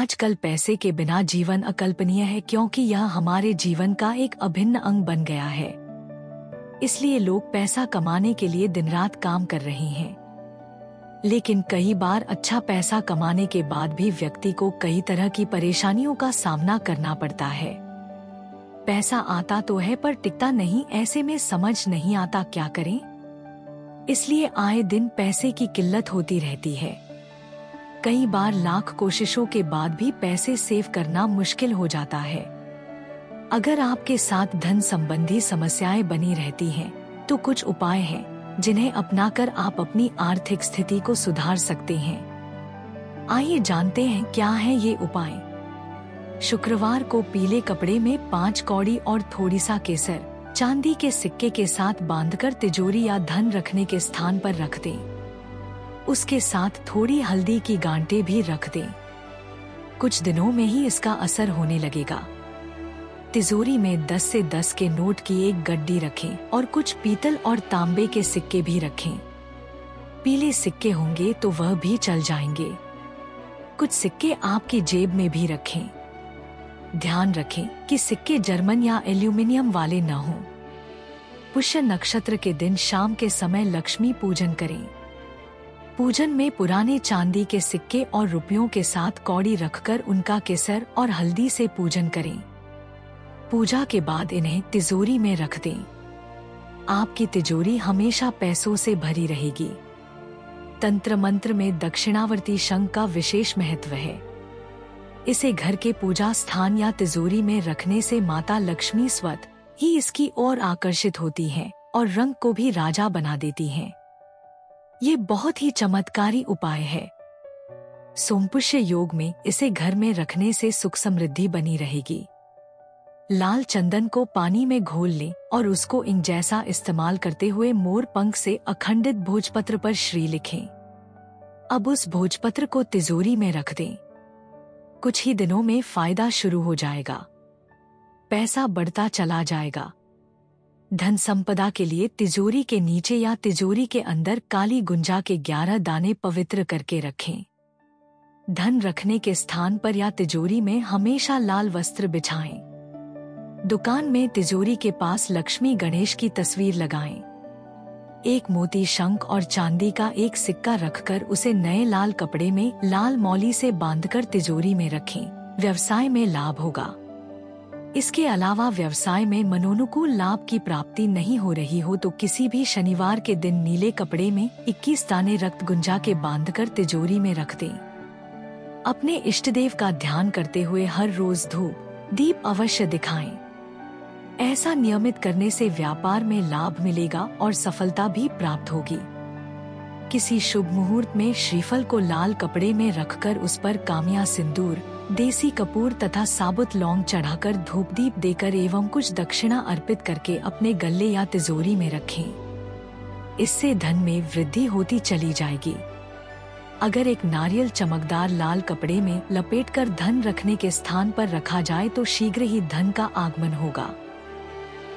आजकल पैसे के बिना जीवन अकल्पनीय है, क्योंकि यह हमारे जीवन का एक अभिन्न अंग बन गया है। इसलिए लोग पैसा कमाने के लिए दिन रात काम कर रहे हैं। लेकिन कई बार अच्छा पैसा कमाने के बाद भी व्यक्ति को कई तरह की परेशानियों का सामना करना पड़ता है। पैसा आता तो है पर टिकता नहीं, ऐसे में समझ नहीं आता क्या करें। इसलिए आए दिन पैसे की किल्लत होती रहती है। कई बार लाख कोशिशों के बाद भी पैसे सेव करना मुश्किल हो जाता है। अगर आपके साथ धन संबंधी समस्याएं बनी रहती हैं, तो कुछ उपाय हैं जिन्हें अपनाकर आप अपनी आर्थिक स्थिति को सुधार सकते हैं। आइए जानते हैं क्या है ये उपाय। शुक्रवार को पीले कपड़े में 5 कौड़ी और थोड़ी सा केसर चांदी के सिक्के के साथ बांधकर तिजोरी या धन रखने के स्थान पर रख दें। उसके साथ थोड़ी हल्दी की गांठें भी रख दें। कुछ दिनों में ही इसका असर होने लगेगा। तिजोरी में 10 से 10 के नोट की एक गड्डी रखें और कुछ पीतल और तांबे के सिक्के भी रखें। पीले सिक्के होंगे तो वह भी चल जाएंगे। कुछ सिक्के आपकी जेब में भी रखें। ध्यान रखें कि सिक्के जर्मन या एल्यूमिनियम वाले न हों। पुष्य नक्षत्र के दिन शाम के समय लक्ष्मी पूजन करें। पूजन में पुराने चांदी के सिक्के और रुपयों के साथ कौड़ी रखकर उनका केसर और हल्दी से पूजन करें। पूजा के बाद इन्हें तिजोरी में रख दें। आपकी तिजोरी हमेशा पैसों से भरी रहेगी। तंत्र मंत्र में दक्षिणावर्ती शंख का विशेष महत्व है। इसे घर के पूजा स्थान या तिजोरी में रखने से माता लक्ष्मी स्वतः ही इसकी ओर आकर्षित होती हैं और रंग को भी राजा बना देती हैं। ये बहुत ही चमत्कारी उपाय है। सोमपुष्य योग में इसे घर में रखने से सुख समृद्धि बनी रहेगी। लाल चंदन को पानी में घोल लें और उसको इंक जैसा इस्तेमाल करते हुए मोर पंख से अखंडित भोजपत्र पर श्री लिखें। अब उस भोजपत्र को तिजोरी में रख दें। कुछ ही दिनों में फायदा शुरू हो जाएगा। पैसा बढ़ता चला जाएगा। धन संपदा के लिए तिजोरी के नीचे या तिजोरी के अंदर काली गुंजा के 11 दाने पवित्र करके रखें। धन रखने के स्थान पर या तिजोरी में हमेशा लाल वस्त्र बिछाएं। दुकान में तिजोरी के पास लक्ष्मी गणेश की तस्वीर लगाएं। एक मोती शंख और चांदी का एक सिक्का रखकर उसे नए लाल कपड़े में लाल मौली से बांधकर तिजोरी में रखें। व्यवसाय में लाभ होगा। इसके अलावा व्यवसाय में मनोनुकूल लाभ की प्राप्ति नहीं हो रही हो तो किसी भी शनिवार के दिन नीले कपड़े में 21 दाने रक्त गुंजा के बांधकर तिजोरी में रख दें। अपने इष्टदेव का ध्यान करते हुए हर रोज धूप दीप अवश्य दिखाएं। ऐसा नियमित करने से व्यापार में लाभ मिलेगा और सफलता भी प्राप्त होगी। किसी शुभ मुहूर्त में श्रीफल को लाल कपड़े में रखकर उस पर कामिया सिंदूर, देसी कपूर तथा साबुत लौंग चढ़ाकर धूप दीप देकर एवं कुछ दक्षिणा अर्पित करके अपने गल्ले या तिजोरी में रखें। इससे धन में वृद्धि होती चली जाएगी। अगर एक नारियल चमकदार लाल कपड़े में लपेटकर धन रखने के स्थान पर रखा जाए तो शीघ्र ही धन का आगमन होगा।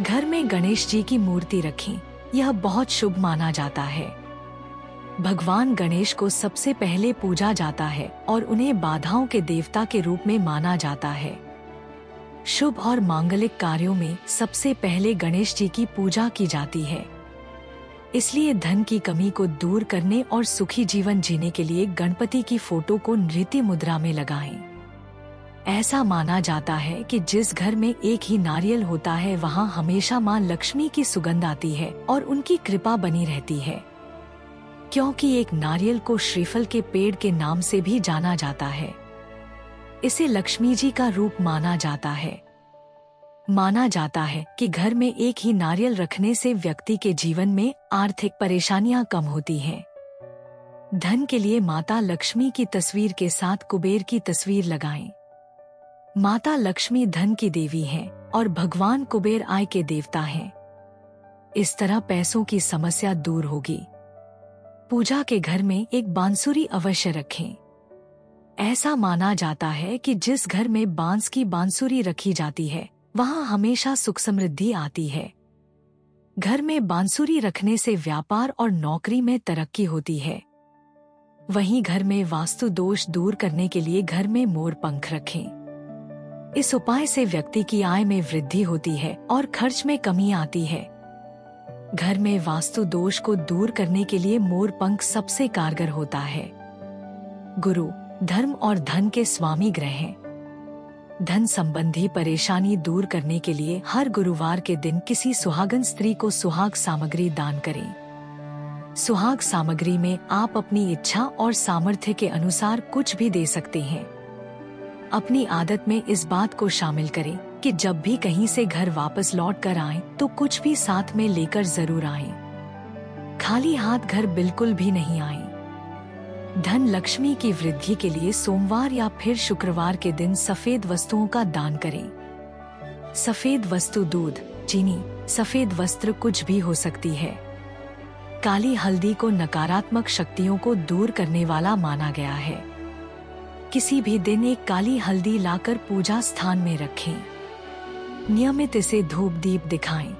घर में गणेश जी की मूर्ति रखें। यह बहुत शुभ माना जाता है। भगवान गणेश को सबसे पहले पूजा जाता है और उन्हें बाधाओं के देवता के रूप में माना जाता है। शुभ और मांगलिक कार्यों में सबसे पहले गणेश जी की पूजा की जाती है। इसलिए धन की कमी को दूर करने और सुखी जीवन जीने के लिए गणपति की फोटो को नृत्य मुद्रा में लगाएं। ऐसा माना जाता है कि जिस घर में एक ही नारियल होता है वहां हमेशा मां लक्ष्मी की सुगंध आती है और उनकी कृपा बनी रहती है। क्योंकि एक नारियल को श्रीफल के पेड़ के नाम से भी जाना जाता है। इसे लक्ष्मी जी का रूप माना जाता है। माना जाता है कि घर में एक ही नारियल रखने से व्यक्ति के जीवन में आर्थिक परेशानियां कम होती हैं। धन के लिए माता लक्ष्मी की तस्वीर के साथ कुबेर की तस्वीर लगाएं। माता लक्ष्मी धन की देवी हैं और भगवान कुबेर आय के देवता हैं। इस तरह पैसों की समस्या दूर होगी। पूजा के घर में एक बांसुरी अवश्य रखें। ऐसा माना जाता है कि जिस घर में बांस की बांसुरी रखी जाती है वहां हमेशा सुख समृद्धि आती है। घर में बांसुरी रखने से व्यापार और नौकरी में तरक्की होती है। वहीं घर में वास्तु दोष दूर करने के लिए घर में मोर पंख रखें। इस उपाय से व्यक्ति की आय में वृद्धि होती है और खर्च में कमी आती है। घर में वास्तु दोष को दूर करने के लिए मोर पंख सबसे कारगर होता है। गुरु धर्म और धन के स्वामी ग्रह हैं। धन संबंधी परेशानी दूर करने के लिए हर गुरुवार के दिन किसी सुहागन स्त्री को सुहाग सामग्री दान करें। सुहाग सामग्री में आप अपनी इच्छा और सामर्थ्य के अनुसार कुछ भी दे सकते हैं। अपनी आदत में इस बात को शामिल करें कि जब भी कहीं से घर वापस लौट कर आएं, तो कुछ भी साथ में लेकर जरूर आएं। खाली हाथ घर बिल्कुल भी नहीं आएं। धन लक्ष्मी की वृद्धि के लिए सोमवार या फिर शुक्रवार के दिन सफेद वस्तुओं का दान करें। सफेद वस्तु दूध, चीनी, सफेद वस्त्र कुछ भी हो सकती है। काली हल्दी को नकारात्मक शक्तियों को दूर करने वाला माना गया है। किसी भी दिन एक काली हल्दी लाकर पूजा स्थान में रखें। नियमित इसे धूप दीप दिखाएं।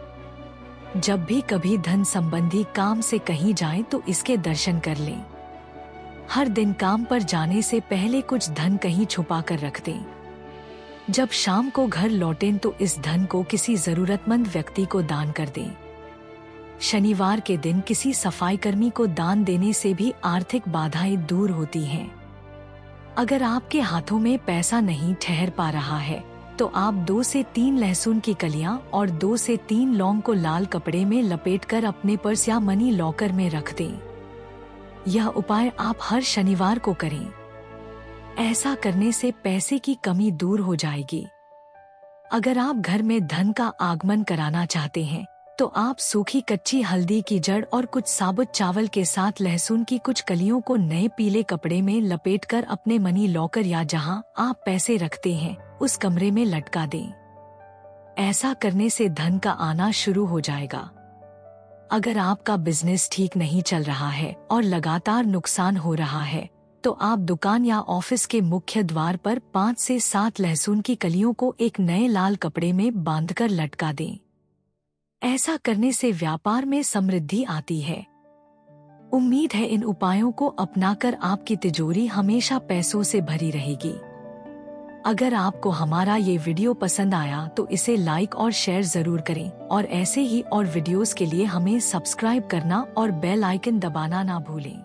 जब भी कभी धन संबंधी काम से कहीं जाएं तो इसके दर्शन कर लें। हर दिन काम पर जाने से पहले कुछ धन कहीं छुपा कर रख दें। जब शाम को घर लौटें तो इस धन को किसी जरूरतमंद व्यक्ति को दान कर दें। शनिवार के दिन किसी सफाई कर्मी को दान देने से भी आर्थिक बाधाएं दूर होती हैं। अगर आपके हाथों में पैसा नहीं ठहर पा रहा है तो आप 2 से 3 लहसुन की कलियां और 2 से 3 लौंग को लाल कपड़े में लपेटकर अपने पर्स या मनी लॉकर में रख दें। यह उपाय आप हर शनिवार को करें। ऐसा करने से पैसे की कमी दूर हो जाएगी। अगर आप घर में धन का आगमन कराना चाहते हैं तो आप सूखी कच्ची हल्दी की जड़ और कुछ साबुत चावल के साथ लहसुन की कुछ कलियों को नए पीले कपड़े में लपेटकर अपने मनी लॉकर या जहां आप पैसे रखते हैं उस कमरे में लटका दें। ऐसा करने से धन का आना शुरू हो जाएगा। अगर आपका बिजनेस ठीक नहीं चल रहा है और लगातार नुकसान हो रहा है तो आप दुकान या ऑफिस के मुख्य द्वार पर 5 से 7 लहसुन की कलियों को एक नए लाल कपड़े में बांधकर लटका दें। ऐसा करने से व्यापार में समृद्धि आती है। उम्मीद है इन उपायों को अपनाकर आपकी तिजोरी हमेशा पैसों से भरी रहेगी। अगर आपको हमारा ये वीडियो पसंद आया तो इसे लाइक और शेयर जरूर करें और ऐसे ही और वीडियोस के लिए हमें सब्सक्राइब करना और बेल आइकन दबाना ना भूलें।